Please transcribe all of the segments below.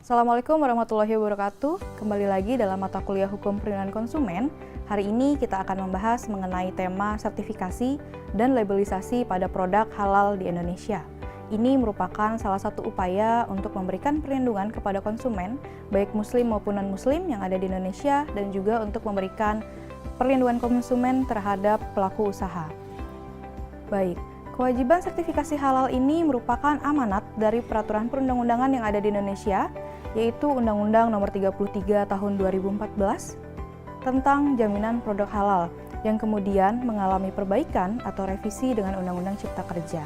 Assalamualaikum warahmatullahi wabarakatuh. Kembali lagi dalam mata kuliah Hukum Perlindungan Konsumen. Hari ini kita akan membahas mengenai tema sertifikasi dan labelisasi pada produk halal di Indonesia. Ini merupakan salah satu upaya untuk memberikan perlindungan kepada konsumen, baik muslim maupun non-muslim yang ada di Indonesia, dan juga untuk memberikan perlindungan konsumen terhadap pelaku usaha. Baik, kewajiban sertifikasi halal ini merupakan amanat dari peraturan perundang-undangan yang ada di Indonesia, yaitu Undang-Undang Nomor 33 Tahun 2014 tentang jaminan produk halal, yang kemudian mengalami perbaikan atau revisi dengan Undang-Undang Cipta Kerja.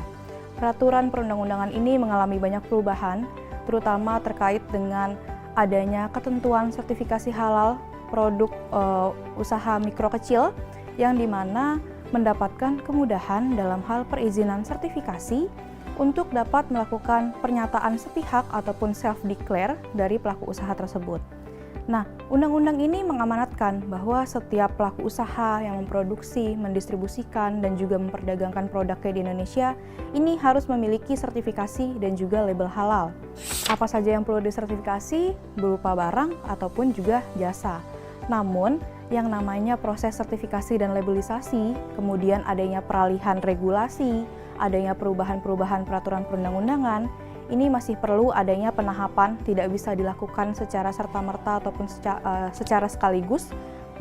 Peraturan perundang-undangan ini mengalami banyak perubahan, terutama terkait dengan adanya ketentuan sertifikasi halal produk usaha mikro kecil, yang dimana mendapatkan kemudahan dalam hal perizinan sertifikasi untuk dapat melakukan pernyataan sepihak ataupun self-declare dari pelaku usaha tersebut. Nah, undang-undang ini mengamanatkan bahwa setiap pelaku usaha yang memproduksi, mendistribusikan, dan juga memperdagangkan produknya di Indonesia ini harus memiliki sertifikasi dan juga label halal. Apa saja yang perlu disertifikasi berupa barang ataupun juga jasa. Namun, yang namanya proses sertifikasi dan labelisasi, kemudian adanya peralihan regulasi, adanya perubahan-perubahan peraturan perundang-undangan, ini masih perlu adanya penahapan, tidak bisa dilakukan secara serta-merta ataupun secara sekaligus.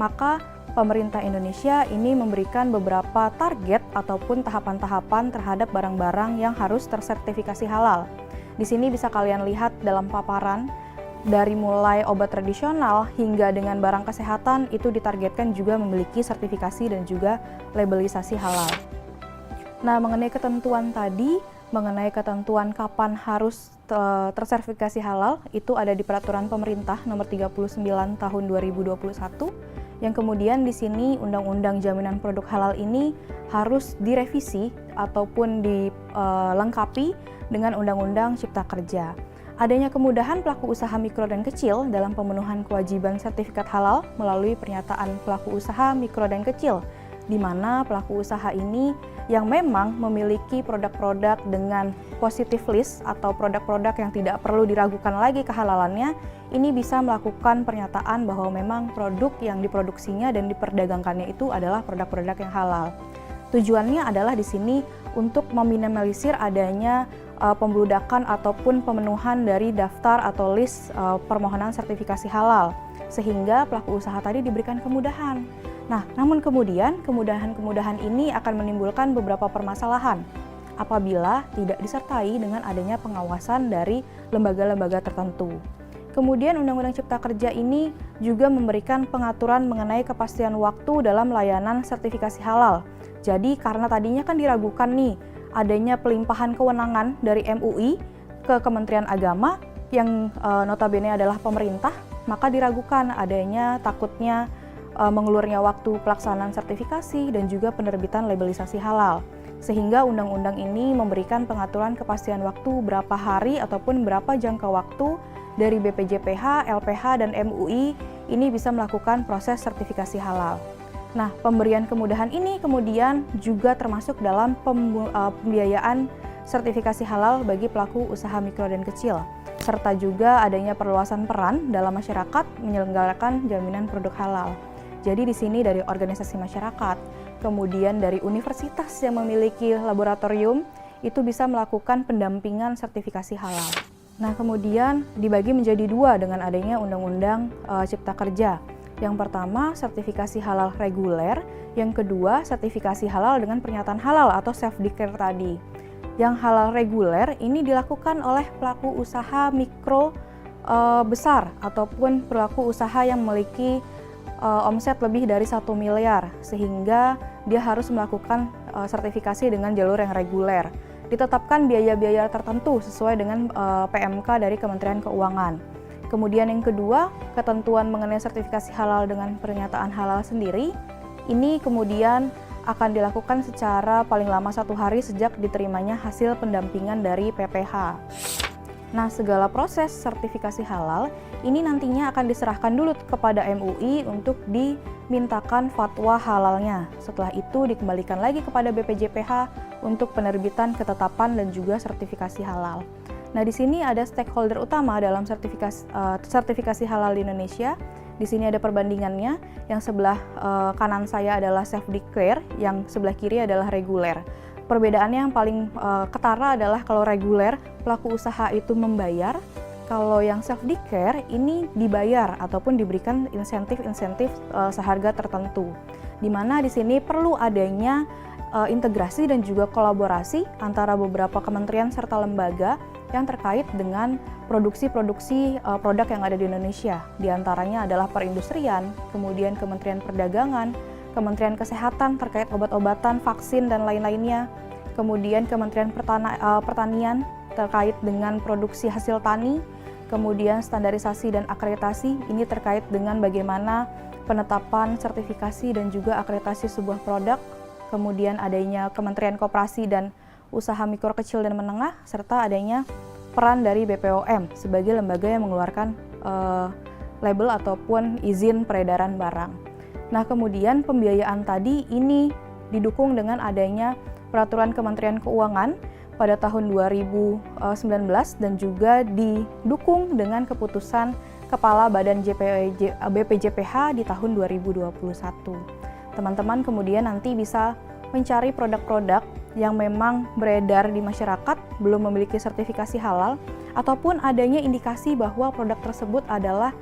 Maka pemerintah Indonesia ini memberikan beberapa target ataupun tahapan-tahapan terhadap barang-barang yang harus tersertifikasi halal. Di sini bisa kalian lihat dalam paparan, dari mulai obat tradisional hingga dengan barang kesehatan itu ditargetkan juga memiliki sertifikasi dan juga labelisasi halal. Nah, mengenai ketentuan tadi, mengenai ketentuan kapan harus tersertifikasi halal, itu ada di Peraturan Pemerintah Nomor 39 Tahun 2021, yang kemudian di sini Undang-Undang Jaminan Produk Halal ini harus direvisi ataupun dilengkapi dengan Undang-Undang Cipta Kerja. Adanya kemudahan pelaku usaha mikro dan kecil dalam pemenuhan kewajiban sertifikat halal melalui pernyataan pelaku usaha mikro dan kecil, di mana pelaku usaha ini yang memang memiliki produk-produk dengan positive list atau produk-produk yang tidak perlu diragukan lagi kehalalannya, ini bisa melakukan pernyataan bahwa memang produk yang diproduksinya dan diperdagangkannya itu adalah produk-produk yang halal. Tujuannya adalah di sini untuk meminimalisir adanya pembludakan ataupun pemenuhan dari daftar atau list permohonan sertifikasi halal, sehingga pelaku usaha tadi diberikan kemudahan. Nah, namun kemudian kemudahan-kemudahan ini akan menimbulkan beberapa permasalahan apabila tidak disertai dengan adanya pengawasan dari lembaga-lembaga tertentu. Kemudian Undang-Undang Cipta Kerja ini juga memberikan pengaturan mengenai kepastian waktu dalam layanan sertifikasi halal. Jadi karena tadinya kan diragukan nih adanya pelimpahan kewenangan dari MUI ke Kementerian Agama yang notabene adalah pemerintah, maka diragukan adanya takutnya mengulurnya waktu pelaksanaan sertifikasi dan juga penerbitan labelisasi halal. Sehingga undang-undang ini memberikan pengaturan kepastian waktu berapa hari ataupun berapa jangka waktu dari BPJPH, LPH, dan MUI ini bisa melakukan proses sertifikasi halal. Nah, pemberian kemudahan ini kemudian juga termasuk dalam pembiayaan sertifikasi halal bagi pelaku usaha mikro dan kecil, serta juga adanya perluasan peran dalam masyarakat menyelenggarakan jaminan produk halal. Jadi di sini dari organisasi masyarakat, kemudian dari universitas yang memiliki laboratorium, itu bisa melakukan pendampingan sertifikasi halal. Nah, kemudian dibagi menjadi dua dengan adanya Undang-Undang Cipta Kerja. Yang pertama, sertifikasi halal reguler. Yang kedua, sertifikasi halal dengan pernyataan halal atau self-declare tadi. Yang halal reguler ini dilakukan oleh pelaku usaha mikro besar ataupun pelaku usaha yang memiliki omset lebih dari 1 miliar, sehingga dia harus melakukan sertifikasi dengan jalur yang reguler. Ditetapkan biaya-biaya tertentu sesuai dengan PMK dari Kementerian Keuangan. Kemudian yang kedua, ketentuan mengenai sertifikasi halal dengan pernyataan halal sendiri, ini kemudian akan dilakukan secara paling lama 1 hari sejak diterimanya hasil pendampingan dari PPH. Nah, segala proses sertifikasi halal ini nantinya akan diserahkan dulu kepada MUI untuk dimintakan fatwa halalnya. Setelah itu dikembalikan lagi kepada BPJPH untuk penerbitan ketetapan dan juga sertifikasi halal. Nah, di sini ada stakeholder utama dalam sertifikasi halal di Indonesia. Di sini ada perbandingannya, yang sebelah kanan saya adalah self-declare, yang sebelah kiri adalah reguler. Perbedaannya yang paling ketara adalah kalau reguler, pelaku usaha itu membayar, kalau yang self-declare ini dibayar ataupun diberikan insentif-insentif seharga tertentu. Di mana di sini perlu adanya integrasi dan juga kolaborasi antara beberapa kementerian serta lembaga yang terkait dengan produksi-produksi produk yang ada di Indonesia. Di antaranya adalah perindustrian, kemudian Kementerian Perdagangan, Kementerian Kesehatan terkait obat-obatan, vaksin, dan lain-lainnya, kemudian Kementerian Pertanian terkait dengan produksi hasil tani, kemudian standarisasi dan akreditasi, ini terkait dengan bagaimana penetapan, sertifikasi, dan juga akreditasi sebuah produk, kemudian adanya Kementerian Koperasi dan Usaha Mikro Kecil dan Menengah, serta adanya peran dari BPOM sebagai lembaga yang mengeluarkan label ataupun izin peredaran barang. Nah, kemudian pembiayaan tadi ini didukung dengan adanya Peraturan Kementerian Keuangan pada tahun 2019 dan juga didukung dengan keputusan Kepala Badan BPJPH di tahun 2021. Teman-teman kemudian nanti bisa mencari produk-produk yang memang beredar di masyarakat, belum memiliki sertifikasi halal, ataupun adanya indikasi bahwa produk tersebut adalah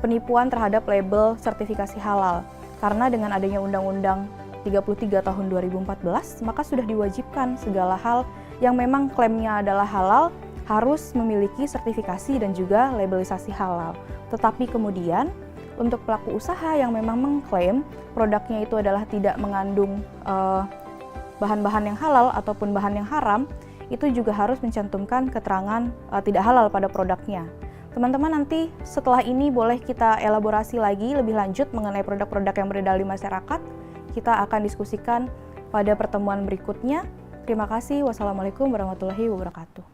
penipuan terhadap label sertifikasi halal. Karena dengan adanya Undang-Undang 33 tahun 2014, maka sudah diwajibkan segala hal yang memang klaimnya adalah halal harus memiliki sertifikasi dan juga labelisasi halal. Tetapi kemudian untuk pelaku usaha yang memang mengklaim produknya itu adalah tidak mengandung bahan-bahan yang halal ataupun bahan yang haram, itu juga harus mencantumkan keterangan tidak halal pada produknya. Teman-teman nanti setelah ini boleh kita elaborasi lagi lebih lanjut mengenai produk-produk yang beredar di masyarakat. Kita akan diskusikan pada pertemuan berikutnya. Terima kasih. Wassalamualaikum warahmatullahi wabarakatuh.